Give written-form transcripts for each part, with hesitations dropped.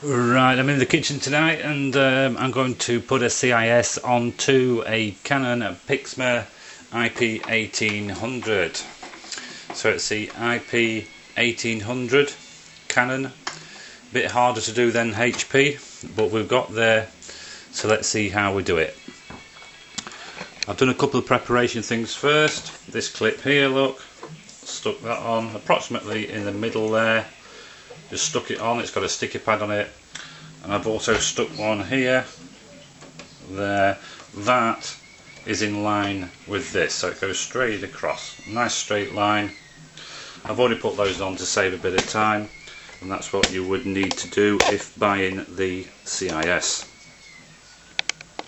Right, I'm in the kitchen tonight and I'm going to put a CIS onto a Canon IP1800. So it's the IP1800 Canon. A bit harder to do than HP, but we've got there, so let's see how we do it. I've done a couple of preparation things first. This clip here, look, stuck that on approximately in the middle there. Just stuck it on, it's got a sticky pad on it, and I've also stuck one here, there. That is in line with this, so it goes straight across, nice straight line. I've already put those on to save a bit of time, and that's what you would need to do if buying the CIS.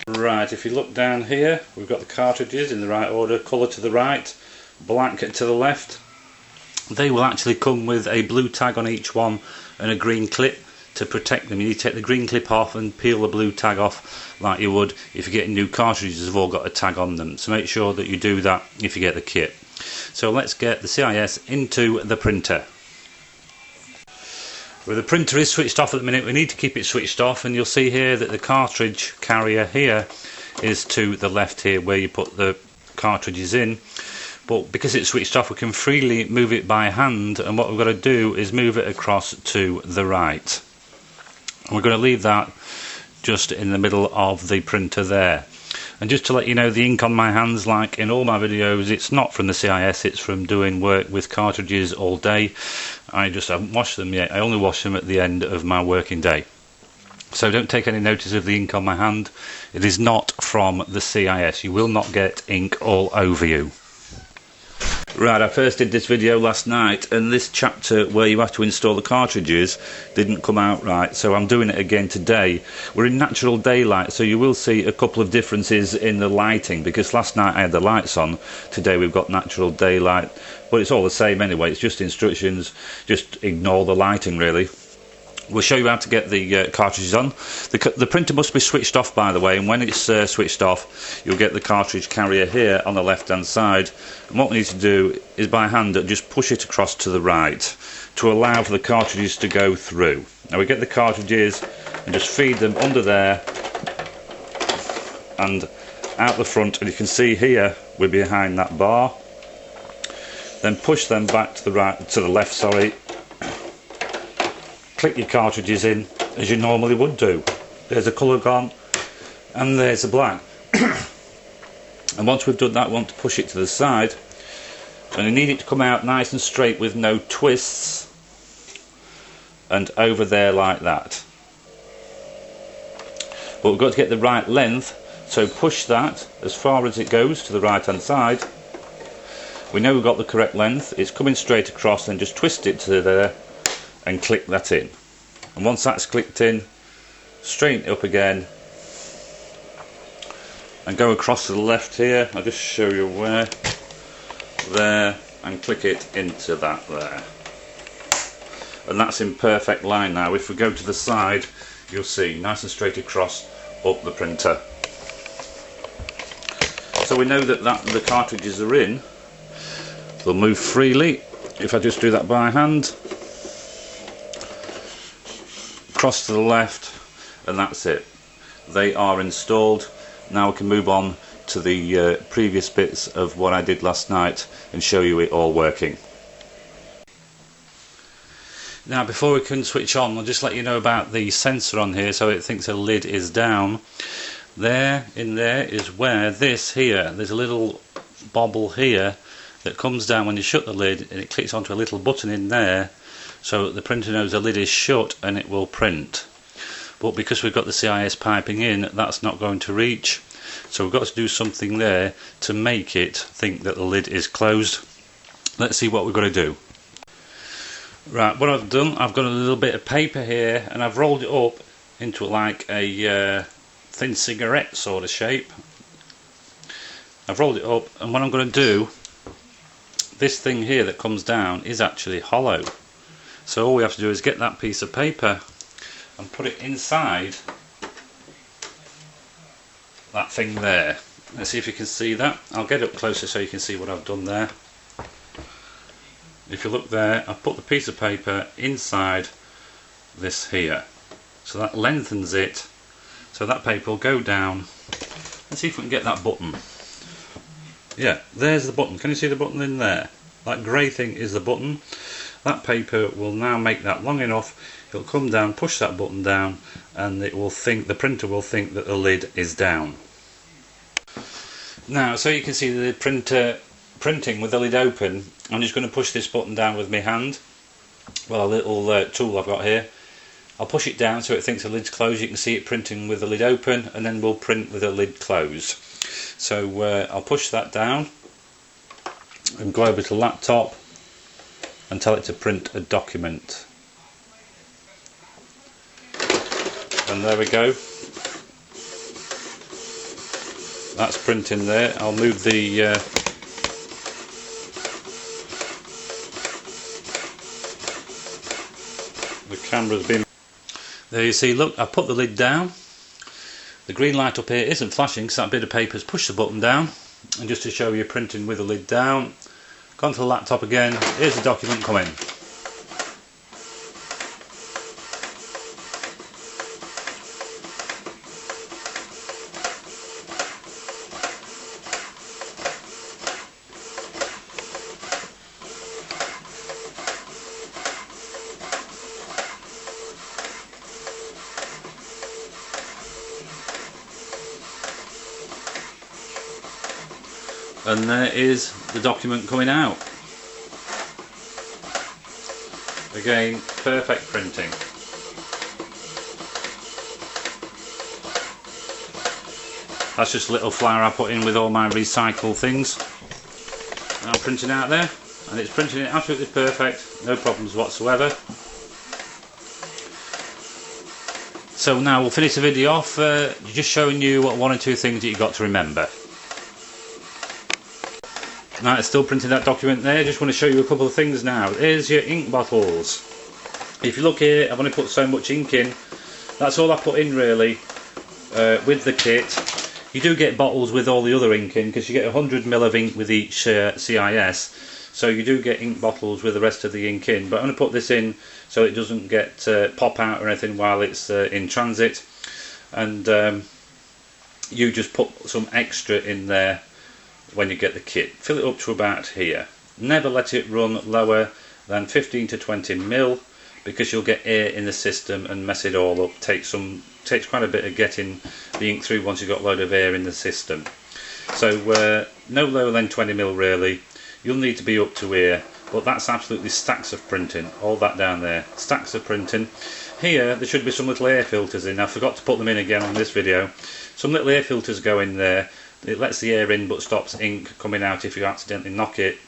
Right, if you look down here, we've got the cartridges in the right order, colour to the right, black to the left. They will actually come with a blue tag on each one and a green clip to protect them. You need to take the green clip off and peel the blue tag off like you would if you're getting new cartridges that have all got a tag on them. So make sure that you do that if you get the kit. So let's get the CIS into the printer. Well, the printer is switched off at the minute. We need to keep it switched off, and you'll see here that the cartridge carrier here is to the left here where you put the cartridges in. But because it's switched off, we can freely move it by hand, and what we've got to do is move it across to the right. And we're going to leave that just in the middle of the printer there. And just to let you know, the ink on my hands, like in all my videos, it's not from the CIS, it's from doing work with cartridges all day. I just haven't washed them yet. I only wash them at the end of my working day. So don't take any notice of the ink on my hand. It is not from the CIS. You will not get ink all over you. Right, I first did this video last night, and this chapter where you have to install the cartridges didn't come out right, so I'm doing it again today. We're in natural daylight, so you will see a couple of differences in the lighting, because last night I had the lights on, today we've got natural daylight, but it's all the same anyway. It's just instructions, just ignore the lighting really. We'll show you how to get the cartridges on. The printer must be switched off, by the way, and when it's switched off, you'll get the cartridge carrier here on the left hand side. And what we need to do is by hand just push it across to the right to allow for the cartridges to go through. Now we get the cartridges and just feed them under there and out the front, and you can see here we're behind that bar. Then push them back to the right, to the left, sorry. Click your cartridges in as you normally would do. There's a colour gone and there's a black. And once we've done that, we want to push it to the side, and you need it to come out nice and straight with no twists, and over there like that. But we've got to get the right length, so push that as far as it goes to the right hand side. We know we've got the correct length, it's coming straight across, then just twist it to there and click that in. And once that's clicked in, straighten it up again and go across to the left here. I'll just show you where, there, and click it into that there. And that's in perfect line now. If we go to the side, you'll see nice and straight across up the printer. So we know that the cartridges are in. They'll move freely if I just do that by hand. Across to the left, and that's it. They are installed. Now we can move on to the previous bits of what I did last night and show you it all working. Now before we can switch on, I'll just let you know about the sensor on here, so it thinks the lid is down. There, in there is where this here, there's a little bobble here that comes down when you shut the lid, and it clicks onto a little button in there, so the printer knows the lid is shut and it will print. But because we've got the CIS piping in, that's not going to reach, so we've got to do something there to make it think that the lid is closed. Let's see what we've got to do. Right, what I've done, I've got a little bit of paper here and I've rolled it up into like a thin cigarette sort of shape. I've rolled it up, and what I'm going to do, this thing here that comes down is actually hollow. So all we have to do is get that piece of paper and put it inside that thing there. Let's see if you can see that. I'll get up closer so you can see what I've done there. If you look there, I've put the piece of paper inside this here. so that lengthens it, so that paper will go down. Let's see if we can get that button. Yeah, there's the button. Can you see the button in there? That grey thing is the button. That paper will now make that long enough. It'll come down, push that button down, and it will think, the printer will think that the lid is down. Now, so you can see the printer printing with the lid open. I'm just going to push this button down with my hand. Well, a little tool I've got here. I'll push it down so it thinks the lid's closed. You can see it printing with the lid open, and then we'll print with the lid closed. So I'll push that down and go over to laptop and tell it to print a document. And there we go. That's printing there. I'll move the camera's been. There you see, look, I put the lid down. The green light up here isn't flashing because that bit of paper's pushed the button down. And just to show you printing with the lid down, gone to the laptop again, here's the document coming. And there is the document coming out. Again, perfect printing. That's just a little flower I put in with all my recycled things. And I'm printing out there, and it's printing it absolutely perfect, no problems whatsoever. So now we'll finish the video off just showing you what one or two things that you've got to remember. Now it's still printing that document there. Just want to show you a couple of things now. Here's your ink bottles. If you look here, I've only put so much ink in. That's all I put in really with the kit. You do get bottles with all the other ink in because you get 100ml of ink with each CISS. So you do get ink bottles with the rest of the ink in. But I'm going to put this in so it doesn't get pop out or anything while it's in transit. And you just put some extra in there when you get the kit. Fill it up to about here. Never let it run lower than 15 to 20ml because you'll get air in the system and mess it all up. Takes quite a bit of getting the ink through once you've got a load of air in the system. So no lower than 20ml really. You'll need to be up to here, but that's absolutely stacks of printing. All that down there, stacks of printing. Here there should be some little air filters in. I forgot to put them in again on this video. Some little air filters go in there. It lets the air in but stops ink coming out if you accidentally knock it.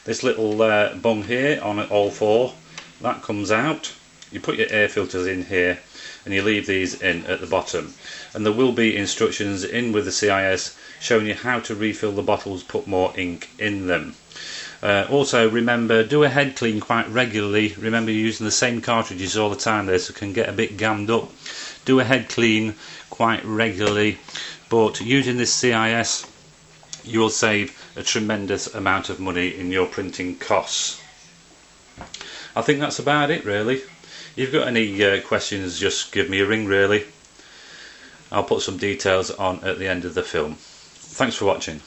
This little bung here on all four, that comes out. You put your air filters in here and you leave these in at the bottom. And there will be instructions in with the CISS showing you how to refill the bottles, put more ink in them. Also remember, do a head clean quite regularly. Remember you're using the same cartridges all the time there, so it can get a bit gammed up. Do a head clean quite regularly. But using this CISS, you will save a tremendous amount of money in your printing costs. I think that's about it really. If you've got any questions, just give me a ring really. I'll put some details on at the end of the film. Thanks for watching.